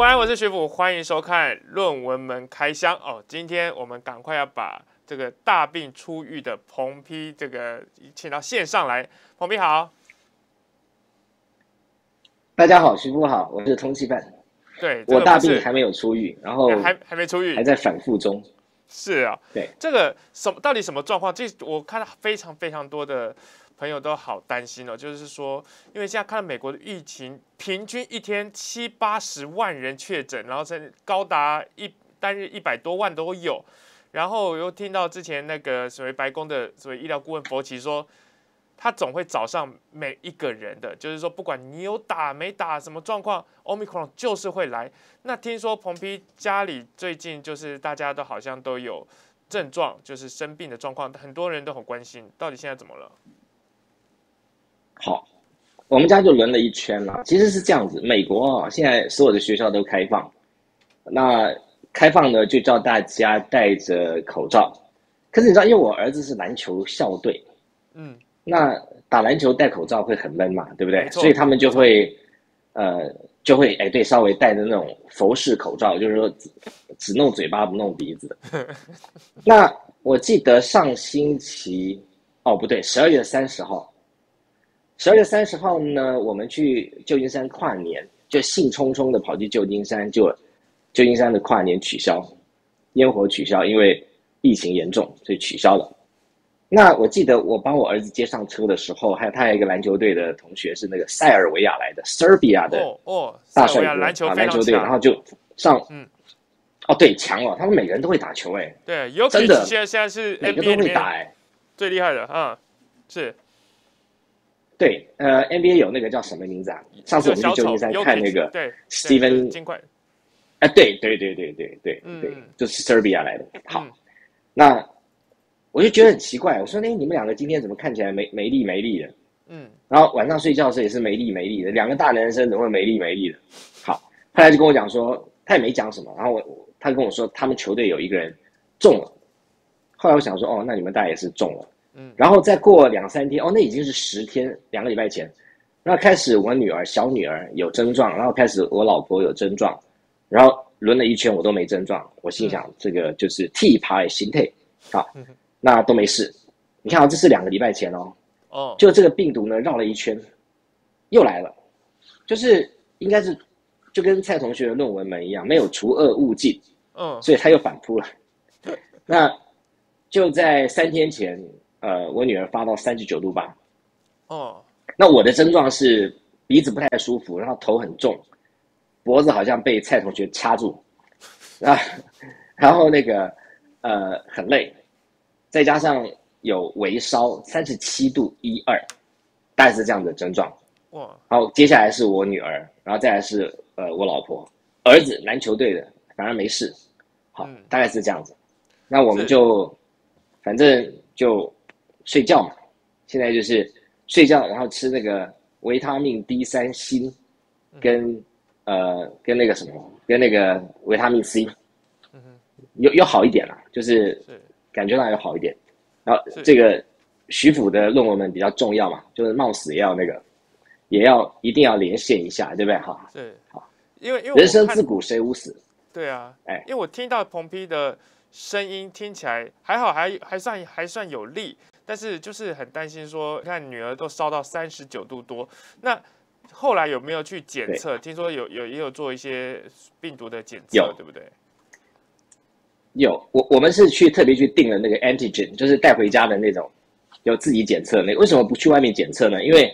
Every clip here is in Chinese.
午安，我是学府，欢迎收看论文门开箱哦。今天我们赶快要把这个大病初愈的彭丕请到线上来。彭丕好。大家好，徐福好，我是通缉犯。对，我大病还没有出狱，然后还没出狱，还在反复中。是啊，对，这个到底什么状况？我看到非常多的朋友都好担心哦，就是说，因为现在看到美国的疫情，平均一天70-80万人确诊，然后高达单日100多万都有。然后又听到之前那个所谓白宫的所谓医疗顾问佛奇说，他总会找上每一个人的，就是说不管你有打没打，什么状况 ，Omicron 就是会来。那听说彭丕家里最近就是大家都好像都有症状，就是生病的状况，很多人都很关心，到底现在怎么了？好，我们家就轮了一圈了。其实是这样子，美国现在所有的学校都开放，那开放呢就叫大家戴着口罩。可是你知道，因为我儿子是篮球校队，那打篮球戴口罩会很闷嘛，对不对？所以他们就会对，稍微戴着那种佛式口罩，就是说只弄嘴巴不弄鼻子的。那我记得上星期不对，12月30号，12月30号呢，我们去旧金山跨年，就兴冲冲的跑去旧金山，就旧金山的跨年取消，烟火取消，因为疫情严重，所以取消了。那我记得我帮我儿子接上车的时候，他还有一个篮球队的同学是那个塞尔维亚来的 Serbia 的大帅哥篮球队，然后就上对，强哦，他们每个人都会打球哎，对，尤其现在是 NBA 每个都会打哎，最厉害的是，对NBA 有那个叫什么名字啊？上次我们去旧金山看那个 Steven 金块，对，就是 Serbia 来的。好，那我就觉得很奇怪，我说你们两个今天怎么看起来没力的？然后晚上睡觉的时候也是没力的，两个大男生怎么会没力的？好，后来就跟我讲说，他也没讲什么，然后他跟我说他们球队有一个人中了，后来我想说那你们大概也是中了，然后再过2-3天，那已经是10天，2个礼拜前，然后开始我小女儿有症状，然后开始我老婆有症状，然后轮了一圈我都没症状，我心想这个就是替爬心态，好。那都没事，你看这是2个礼拜前就这个病毒呢绕了一圈，又来了，就是应该是就跟蔡同学的论文门一样，没有除恶务尽，所以他又反扑了。那就在3天前，我女儿发到39.8度，那我的症状是鼻子不太舒服，然后头很重，脖子好像被蔡同学掐住，然后那个很累。再加上有微烧37.12度，大概是这样的症状。哇！然后接下来是我女儿，然后再来是我老婆，儿子篮球队的反而没事。好，大概是这样子。那我们就反正就睡觉嘛，现在就是睡觉，然后吃那个维他命 D3 锌，跟那个什么，跟那个维他命 C，有好一点啦，就是感觉到有好一点，然后这个徐府的论文们比较重要嘛，就是冒死也要一定要连线一下，对不对？哈，是好，因为人生自古谁无死？对啊，因为我听到彭丕的声音听起来还好，还算有力，但是就是很担心说，看女儿都烧到39度多，那后来有没有去检测？听说也有做一些病毒的检测，对不对？有，我们是特别去订了那个 antigen， 就是带回家的那种，有自己检测那个。为什么不去外面检测呢？因为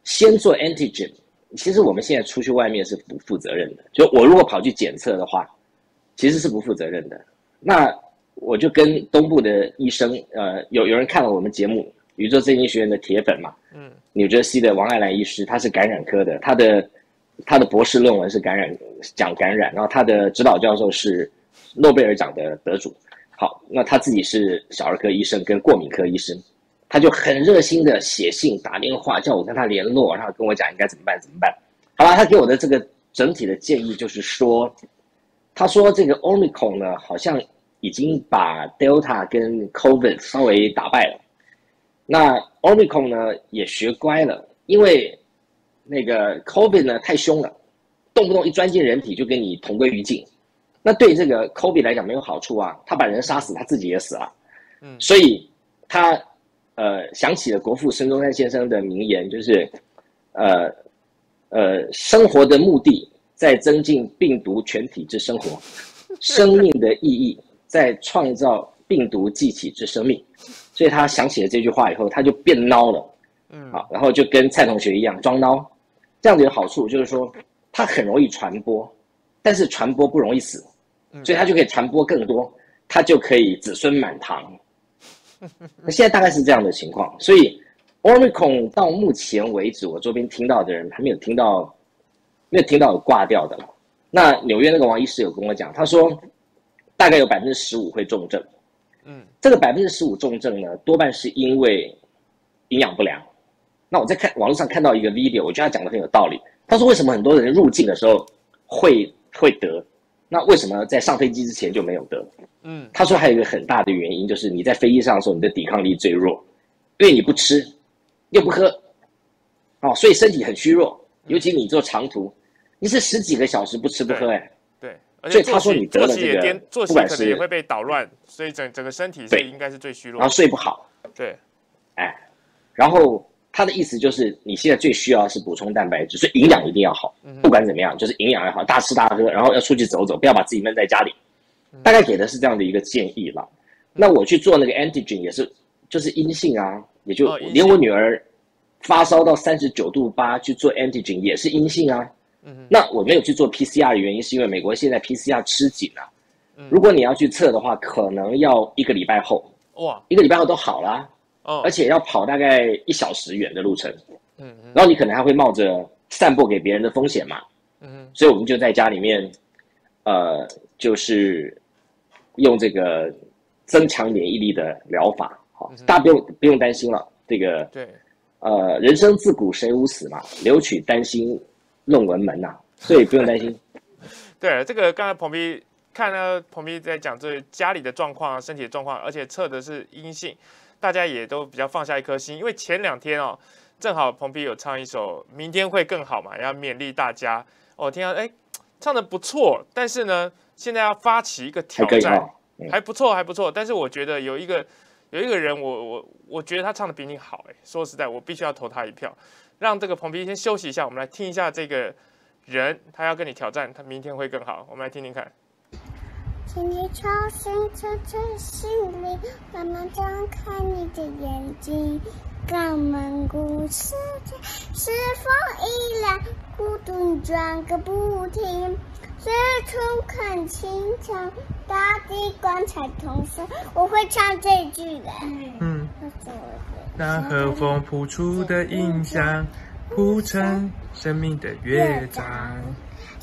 先做 antigen， 其实我们现在出去外面是不负责任的。就我如果跑去检测的话，其实是不负责任的。那我就跟东部的医生，有人看了我们节目《宇宙正经学院》的铁粉嘛，New Jersey 的王爱兰医师，他是感染科的，他的博士论文是讲感染，然后他的指导教授是诺贝尔奖的得主。好，那他自己是小儿科医生跟过敏科医生，他就很热心的写信打电话叫我跟他联络，然后跟我讲应该怎么办。好了，他给我的这个整体的建议就是说，他说这个 Omicron 呢好像已经把 Delta 跟 COVID 稍微打败了，那 Omicron 呢也学乖了，因为那个 COVID 呢太凶了，动不动一钻进人体就跟你同归于尽。那对这个 Kobe 来讲没有好处啊，他把人杀死，他自己也死了。所以他想起了国父孙中山先生的名言，就是生活的目的在增进病毒全体之生活，生命的意义在创造病毒记起之生命。所以他想起了这句话以后，他就变孬了。好，然后就跟蔡同学一样装孬。这样子有好处，就是说他很容易传播，但是传播不容易死，所以他就可以传播更多，他就可以子孙满堂。那现在大概是这样的情况，所以 Omicron 到目前为止，我周边听到的人还没有听到有挂掉的。那纽约那个王医师有跟我讲，他说大概有15%会重症。这个15%重症呢，多半是因为营养不良。那我在网络上看到一个 video， 我觉得他讲的很有道理。他说为什么很多人入境的时候会得，那为什么在上飞机之前就没有得？他说还有一个很大的原因，就是你在飞机上的时候，你的抵抗力最弱，因为你不吃又不喝，所以身体很虚弱。尤其你坐长途，你是10几个小时不吃不喝，对，所以他说你得了这个，作息可能也会被捣乱，所以整个身体是应该是最虚弱，然后睡不好，对，然后他的意思就是你现在最需要的是补充蛋白质，所以营养一定要好，不管怎么样，就是营养要好，大吃大喝，然后要出去走走，不要把自己闷在家里。大概给的是这样的一个建议啦。那我去做那个 antigen 也是，就是阴性啊，也就连我女儿发烧到39.8度去做 antigen 也是阴性啊。那我没有去做 PCR 的原因是因为美国现在 PCR 吃紧了，如果你要去测的话，可能要1个礼拜后，1个礼拜后都好啦。而且要跑大概1小时远的路程，然后你可能还会冒着散播给别人的风险嘛，所以我们就在家里面，就是用这个增强免疫力的疗法，好，大家不用担心了，这个对，人生自古谁无死嘛，留取丹心论文门呐，所以不用担心。对，这个刚才彭斌看到彭斌在讲这家里的状况、身体的状况，而且测的是阴性。大家也都比较放下一颗心，因为前2天正好彭斌有唱一首《明天会更好》嘛，要勉励大家。听到唱得不错，但是呢，现在要发起一个挑战，还不错，还不错。但是我觉得有一个人，我觉得他唱的比你好，说实在，我必须要投他一票。让这个彭斌先休息一下，我们来听一下这个人，他要跟你挑战，他明天会更好。我们来听听看。请你重新测测心灵，慢慢张开你的眼睛，看蒙古世界是否依然孤独转个不停，四处看清场，大地光彩同时，我会唱这句的。那和风谱出的印象，谱成生命的乐章。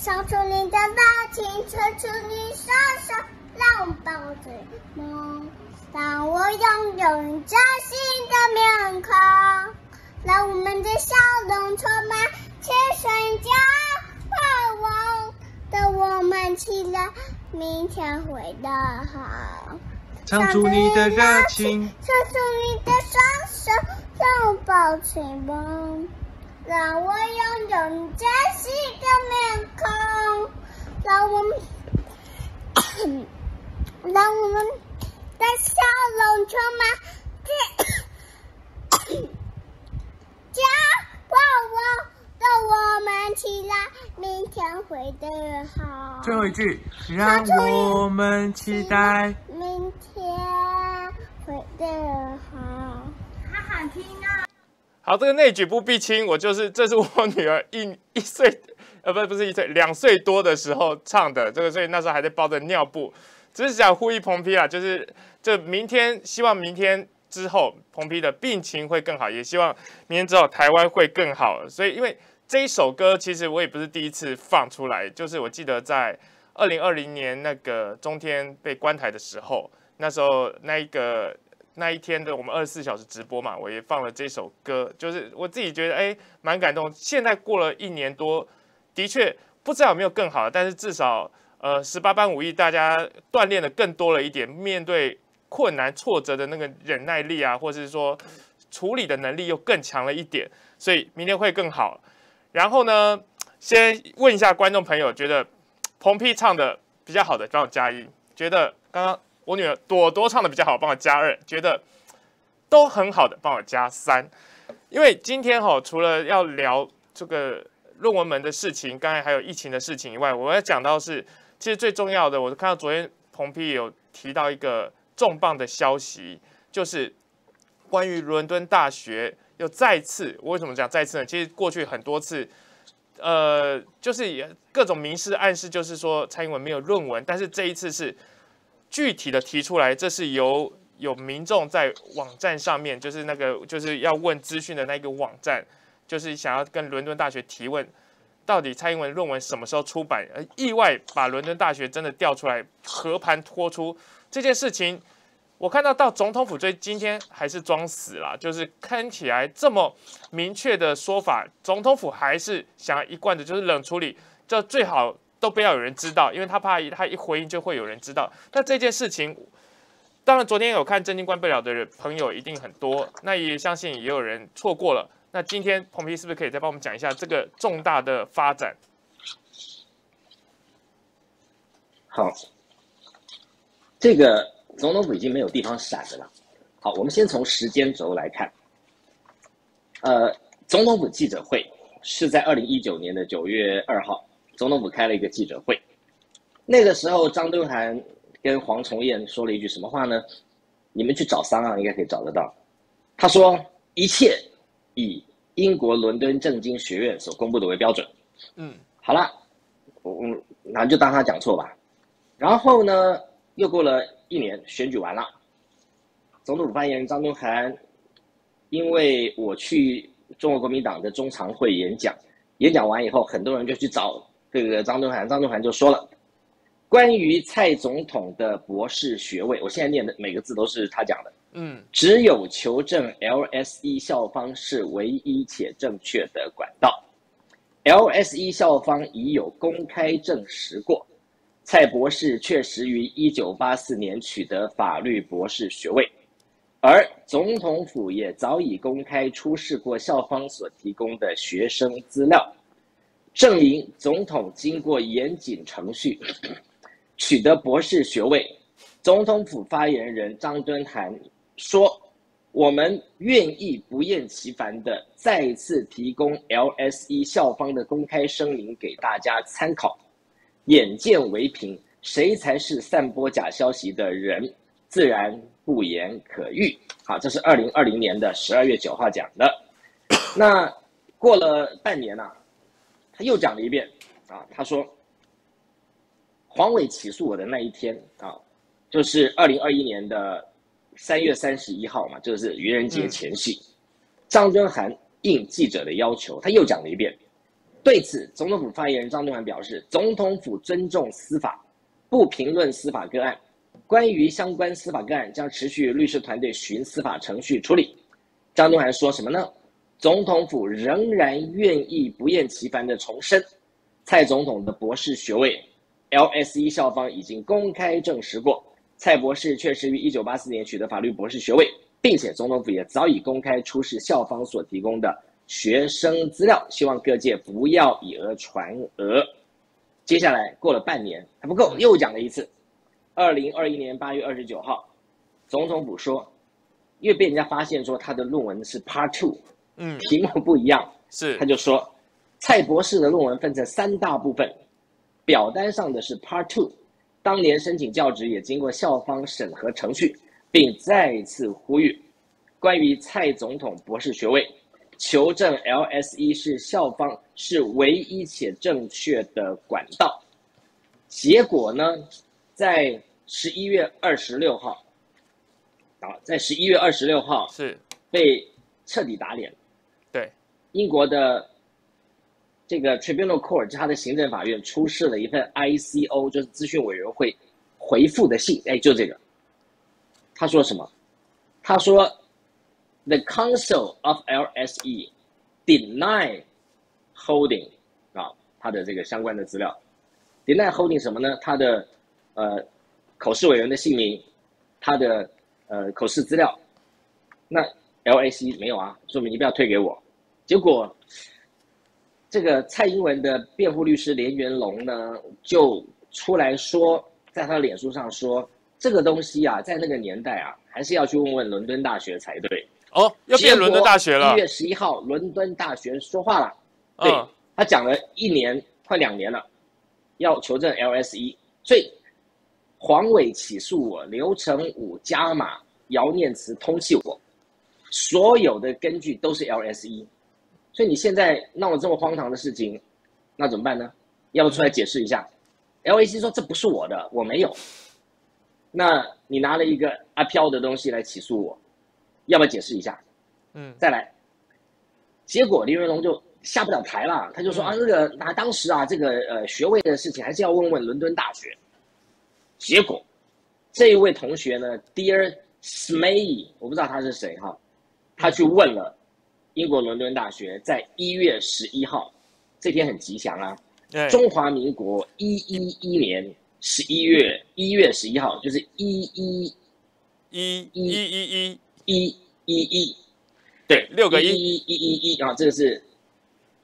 唱出你的热情，吹出你双手，让我抱着梦，让我拥有你崭新的面孔，让我们的笑容充满青春加盼望，等我们起来，明天会更好。唱出你的热情，唱出你的双手，让我抱着梦，让我拥有你崭新的面孔，让我们的笑容充满加盼望，等我们起来，明天会更好。最后一句，让我们期待明天会更好。好好听啊！好，这个内举不避亲，这是我女儿一岁，不是1岁，2岁多的时候唱的，这个所以那时候还在包着尿布，只是想呼吁彭批啦，就是希望明天之后彭批的病情会更好，也希望明天之后台湾会更好。所以因为这一首歌其实我也不是第一次放出来，就是我记得在2020年那个中天被关台的时候，那时候那一天的我们24小时直播嘛，我也放了这首歌，就是我自己觉得蛮感动。现在过了1年多，的确不知道有没有更好，但是至少18般武艺大家锻炼的更多了一点，面对困难挫折的那个忍耐力啊，或者是说处理的能力又更强了一点，所以明天会更好。然后呢，先问一下观众朋友，觉得彭批唱的比较好的，帮我加1；觉得刚刚我女儿朵朵唱的比较好，帮我加2；觉得都很好的，帮我加3。因为今天除了要聊这个论文门的事情，刚才还有疫情的事情以外，我要讲到是，其实最重要的，我看到昨天彭批有提到一个重磅的消息，就是关于伦敦大学又再次，我为什么讲再次呢？其实过去很多次。就是也各种明示暗示，就是说蔡英文没有论文，但是这一次是具体的提出来，这是有民众在网站上面，就是那个就是要问资讯的那个网站，就是想要跟伦敦大学提问，到底蔡英文论文什么时候出版？意外把伦敦大学真的调出来，和盘托出这件事情。我看到总统府今天还是装死啦，就是看起来这么明确的说法，总统府还是想要一贯的就是冷处理，就最好都不要有人知道，因为他怕他一回应就会有人知道。那这件事情，当然昨天有看震惊关不了的朋友一定很多，那也相信也有人错过了。那今天彭批是不是可以再帮我们讲一下这个重大的发展？好，这个。总统府已经没有地方闪的了。好，我们先从时间轴来看。总统府记者会是在2019年的9月2号，总统府开了一个记者会。那个时候，张敦涵跟黄崇彦说了一句什么话呢？你们去找商啊，应该可以找得到。他说：“一切以英国伦敦政经学院所公布的为标准。”好了，那就当他讲错吧。然后呢，又过了1年，选举完了，总统府发言人张敦涵，因为我去中国国民党的中常会演讲，演讲完以后，很多人就去找这个张敦涵，张敦涵就说了，关于蔡总统的博士学位，我现在念的每个字都是他讲的，只有求证 LSE 校方是唯一且正确的管道 ，LSE 校方已有公开证实过。蔡博士确实于1984年取得法律博士学位，而总统府也早已公开出示过校方所提供的学生资料，证明总统经过严谨程序取得博士学位。总统府发言人张敦涵说：“我们愿意不厌其烦地再次提供 LSE 校方的公开声明给大家参考。”眼见为凭，谁才是散播假消息的人，自然不言可喻。好，这是2020年的12月9号讲的。那过了半年啊，他又讲了一遍啊，他说，黄伟起诉我的那一天啊，就是2021年的3月31号嘛，就是愚人节前夕。张敦涵应记者的要求，他又讲了一遍。对此，总统府发言人张敦涵表示，总统府尊重司法，不评论司法个案。关于相关司法个案，将持续律师团队循司法程序处理。张敦涵说什么呢？总统府仍然愿意不厌其烦地重申，蔡总统的博士学位 ，LSE 校方已经公开证实过，蔡博士确实于1984年取得法律博士学位，并且总统府也早已公开出示校方所提供的学生资料，希望各界不要以讹传讹。接下来过了半年还不够，又讲了一次。2021年8月29号，总统府说，因为被人家发现说他的论文是 Part 2，题目不一样，是他就说，蔡博士的论文分成3大部分，表单上的是 Part 2，当年申请教职也经过校方审核程序，并再次呼吁，关于蔡总统博士学位。求证 LSE 是校方是唯一且正确的管道。结果呢，在11月26号，在11月26号是被彻底打脸。对，英国的这个 Tribunal Court 它的行政法院出示了一份 ICO， 就是资讯委员会回复的信，就这个。他说什么？他说。The Council of LSE deny holding 它的这个相关的资料 ，deny holding 什么呢？它的口试委员的姓名，它的口试资料，那 LSE 没有啊，说明你不要退给我。结果这个蔡英文的辩护律师连元龙呢，就出来说，在他的脸书上说，这个东西啊，在那个年代啊，还是要去问问伦敦大学才对。哦，要变伦敦大学了。1月11号，伦敦大学说话了，对、他讲了1年快2年了，要求证 LSE， 所以黄伟起诉我，刘成武加码，姚念慈通缉我，所有的根据都是 LSE。所以你现在闹了这么荒唐的事情，那怎么办呢？要不出来解释一下？LSE 说这不是我的，我没有。那你拿了一个阿飘的东西来起诉我，要不要解释一下？再来。结果林元龙就下不了台了，他就说啊，当时啊，这个学位的事情还是要问问伦敦大学。结果这一位同学呢 ，Dear Smay， 我不知道他是谁哈，他去问了。英国伦敦大学在1月11号，这天很吉祥啊！中华民国111年1月11号，就是111，对，6个111啊，这个是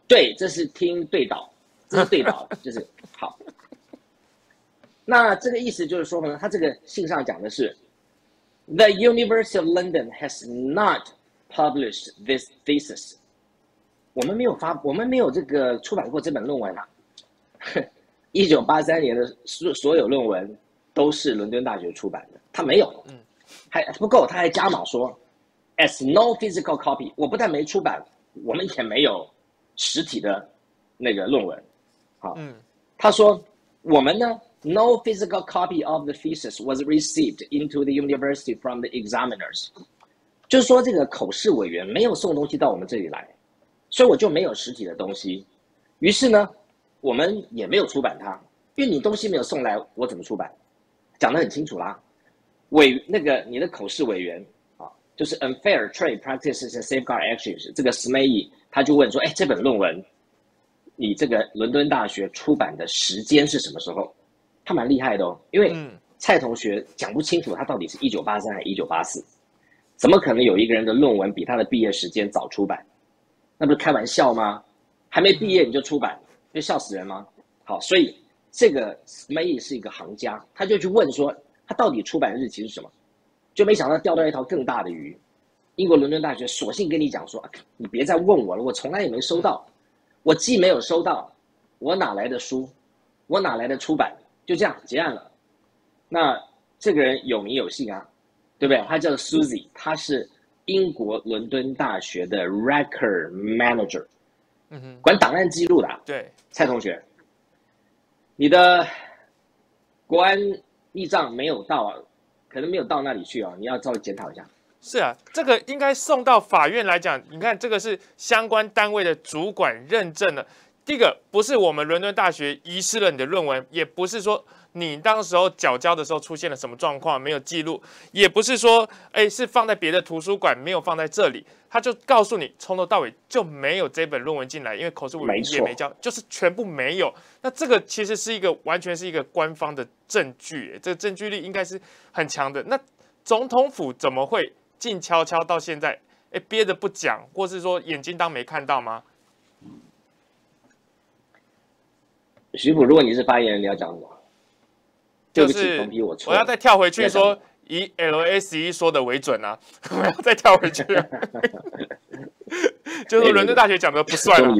对，这是听对导，这是对导，就是好。那这个意思就是说呢，他这个信上讲的是 ，The University of London has not published this thesis， 我们没有这个出版过这本论文啊。1983年的所有论文都是伦敦大学出版的，他没有，还不够，他还加码说 ，as no physical copy， 我不但没出版，我们也没有实体的那个论文。好，他说我们呢 ，no physical copy of the thesis was received into the university from the examiners。就是说，这个口试委员没有送东西到我们这里来，所以我就没有实体的东西。于是呢，我们也没有出版它，因为你东西没有送来，我怎么出版？讲得很清楚啦。你的口试委员啊，就是 Unfair Trade Practices and Safeguard Actions 这个 Smay， 他就问说，这本论文，你这个伦敦大学出版的时间是什么时候？他蛮厉害的哦，因为蔡同学讲不清楚他到底是1983还是1984。怎么可能有一个人的论文比他的毕业时间早出版？那不是开玩笑吗？还没毕业你就出版，就笑死人吗？好，所以这个 Smay 是一个行家，他就去问说他到底出版日期是什么，就没想到钓到一条更大的鱼。英国伦敦大学索性跟你讲说，你别再问我了，我从来也没收到，我既没有收到，我哪来的书，我哪来的出版？就这样结案了。那这个人有名有姓啊。对不对？他叫 Susie， 他是英国伦敦大学的 Record Manager， 管档案记录的。对，蔡同学，你的国安密账没有到，可能没有到那里去啊，你要稍微检讨一下。是啊，这个应该送到法院来讲，你看这个是相关单位的主管认证的。第一个不是我们伦敦大学遗失了你的论文，也不是说你当时候缴交的时候出现了什么状况没有记录，也不是说是放在别的图书馆没有放在这里，他就告诉你从头到尾就没有这本论文进来，因为口试委员也没交，就是全部没有。那这个其实是完全是一个官方的证据，这个证据力应该是很强的。那总统府怎么会静悄悄到现在憋着不讲，或是说眼睛当没看到吗？徐普，如果你是发言人，你要讲什么？对不起，同批我错了。我要再跳回去说，以 LSE 说的为准啊！我要再跳回去，就是伦敦大学讲的不算了。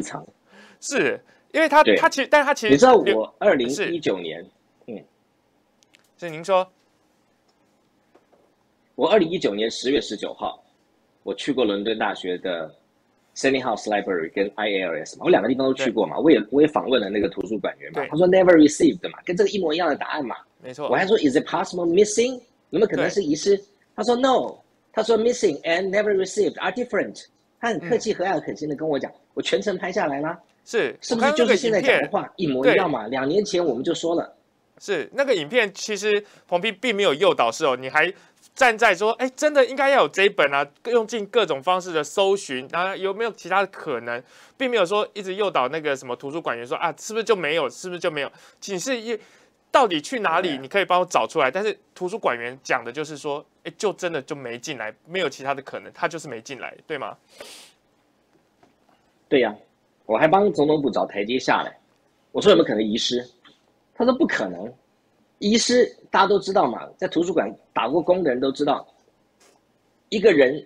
是因为他其实，但是他其实，你知道我2019年，是您说，我2019年10月19号，我去过伦敦大学的 Senate House Library 跟 IALS 嘛，我两个地方都去过嘛，我也访问了那个图书馆员嘛，他说 never received 嘛，跟这个一模一样的答案嘛，没错。我还说 is it possible missing？ 有没有可能是遗失？他说 no， 他说 missing and never received are different。他很客气和蔼可亲的跟我讲，我全程拍下来啦，是不是就是现在讲的话一模一样嘛？2年前我们就说了，是那个影片其实彭批并没有诱导式哦，你还站在说，真的应该要有这一本啊，用尽各种方式的搜寻，然后有没有其他的可能，并没有说一直诱导那个什么图书馆员说啊，是不是就没有，是不是就没有，仅是到底去哪里，你可以帮我找出来。但是图书馆员讲的就是说，就真的就没进来，没有其他的可能，他就是没进来，对吗？对呀，我还帮总统府找台阶下来。我说有没有可能遗失？他说不可能。遗失大家都知道嘛，在图书馆打过工的人都知道，一个人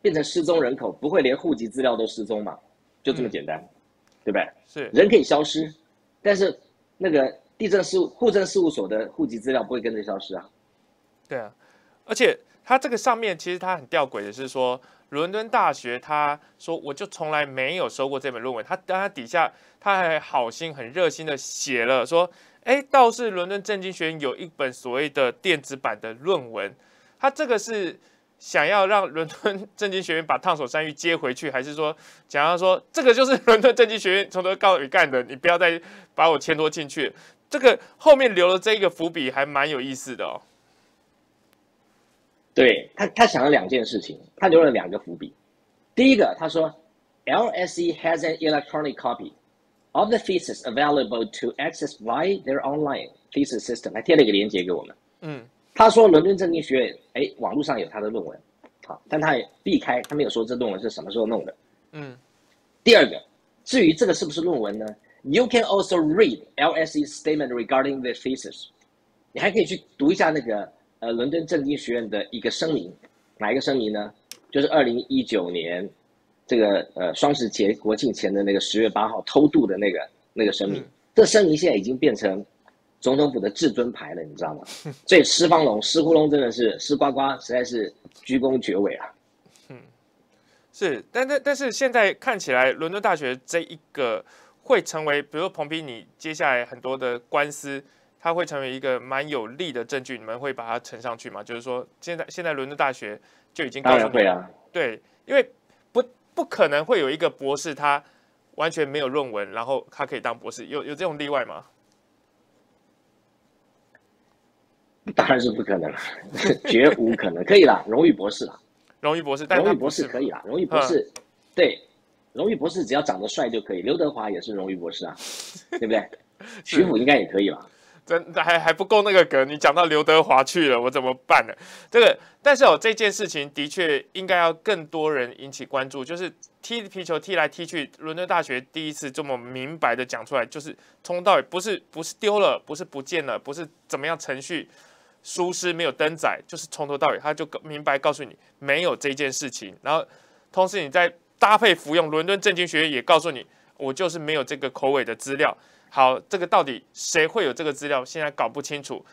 变成失踪人口，不会连户籍资料都失踪嘛，就这么简单，对不对？是人可以消失，但是那个户政事务所的户籍资料不会跟着消失啊。对啊，而且他这个上面其实他很吊诡的是说，伦敦大学他说我就从来没有收过这本论文，他底下他还好心很热心的写了说，倒是伦敦政经学院有一本所谓的电子版的论文，他这个是想要让伦敦政经学院把烫手山芋接回去，还是说想要说这个就是伦敦政经学院从头到尾干的，你不要再把我牵拖进去？这个后面留了这个伏笔，还蛮有意思的哦。对他想了2件事情，他留了2个伏笔。第一个，他说 LSE has an electronic copy of the thesis available to access via their online thesis system， 还贴了一个连结给我们。他说伦敦政经学院，网络上有他的论文，好，但他也避开，他没有说这论文是什么时候弄的。第二个，至于这个是不是论文呢 ？You can also read LSE's statement regarding the thesis， 你还可以去读一下那个伦敦政经学院的一个声明，哪一个声明呢？就是2019年这个双十节国庆前的那个10月8号偷渡的那个声明。这声明现在已经变成总统府的至尊牌了，你知道吗？所以施方龙、施呼龙真的是施呱呱，实在是居功厥伟啊。是，但是现在看起来，伦敦大学这一个会成为，比如说彭斌，你接下来很多的官司。它会成为一个蛮有力的证据，你们会把它呈上去吗？就是说，现在伦敦大学就已经告诉你，当然会啊，对，因为不可能会有一个博士他完全没有论文，然后他可以当博士，有这种例外吗？当然是不可能了，绝无可能。可以啦，荣誉博士啦，荣誉博士，但荣誉博士可以啦，荣誉博士，对，荣誉博士只要长得帅就可以。刘德华也是荣誉博士啊，对不对？徐府应该也可以吧？真的还不够那个梗，你讲到刘德华去了，我怎么办呢？但是这件事情的确应该要更多人引起关注，就是踢皮球踢来踢去，伦敦大学第一次这么明白的讲出来，就是从到尾不是丢了，不是不见了，不是怎么样程序疏失没有登载，就是从头到尾他就明白告诉你没有这件事情，然后同时你再搭配服用，伦敦政经学院也告诉你，我就是没有这个口尾的资料。好，这个到底谁会有这个资料？现在搞不清楚。